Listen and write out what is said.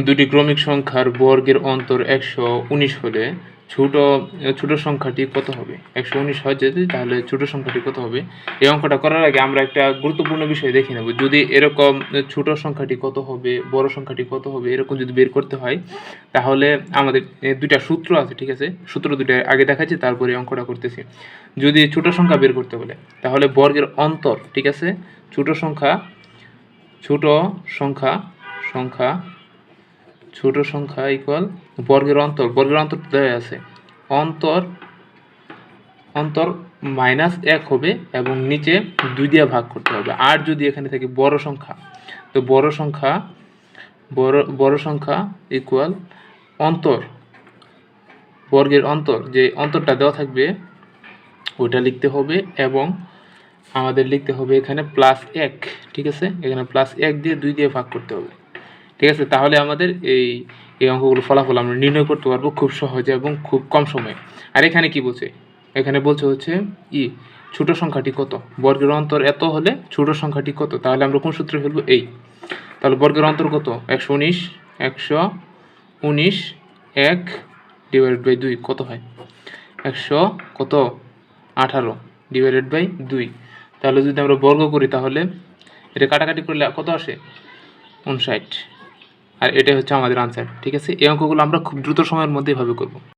দুটি ক্রমিক সংখ্যার বর্গের অন্তর 119 হলে ছোট সংখ্যাটি কত হবে? 119 হয় যদি, তাহলে ছোট সংখ্যাটি কত হবে? এই অঙ্কটা করার আগে আমরা একটা গুরুত্বপূর্ণ বিষয় দেখে নেব। যদি এরকম ছোট সংখ্যাটি কত হবে, বড় সংখ্যাটি কত হবে, এরকম যদি বের করতে হয়, তাহলে আমাদের দুইটা সূত্র আছে, ঠিক আছে? সূত্র দুইটা আগে দেখাচ্ছি, তারপরে অঙ্কটা করতেছি। যদি ছোট সংখ্যা বের করতে বলে, তাহলে বর্গের অন্তর, ঠিক আছে? ছোট সংখ্যা ইকুয়াল বর্গের অন্তর দেওয়া আছে, অন্তর -1 হবে এবং নিচে 2 দিয়ে ভাগ করতে হবে। আর যদি এখানে থাকে বড় সংখ্যা, তো বড় সংখ্যা ইকুয়াল অন্তর, বর্গের অন্তর, যে অন্তরটা দেওয়া থাকবে ওইটা লিখতে হবে, এবং আমাদের লিখতে হবে এখানে +1, ঠিক আছে? এখানে +1 দিয়ে 2 দিয়ে ভাগ করতে হবে, ঠিক আছে? তাহলে আমাদের এই অঙ্কগুলো ফলাফল আমরা নির্ণয় করতে পারবো খুব সহজে এবং খুব কম সময়ে। আর এখানে কি বলছে? এখানে বলছে হচ্ছে ছোট সংখ্যাটি কত, বর্গের অন্তর এত হলে ছোট সংখ্যাটি কত। তাহলে আমরা কোন সূত্রে ফেলবো? তাহলে বর্গের অন্তর কত? 119 1 ডিভাইডেড বাই 2 কত হয়? 18 ডিভাইডেড বাই 2। তাহলে যদি আমরা বর্গ করি, তাহলে এটা কাটাকাটি করলে কত আসে? 59। আর এটাই হচ্ছে আমাদের আনসার, ঠিক আছে? এই অঙ্কগুলো আমরা খুব দ্রুত সময়ের মধ্যে এভাবে করব।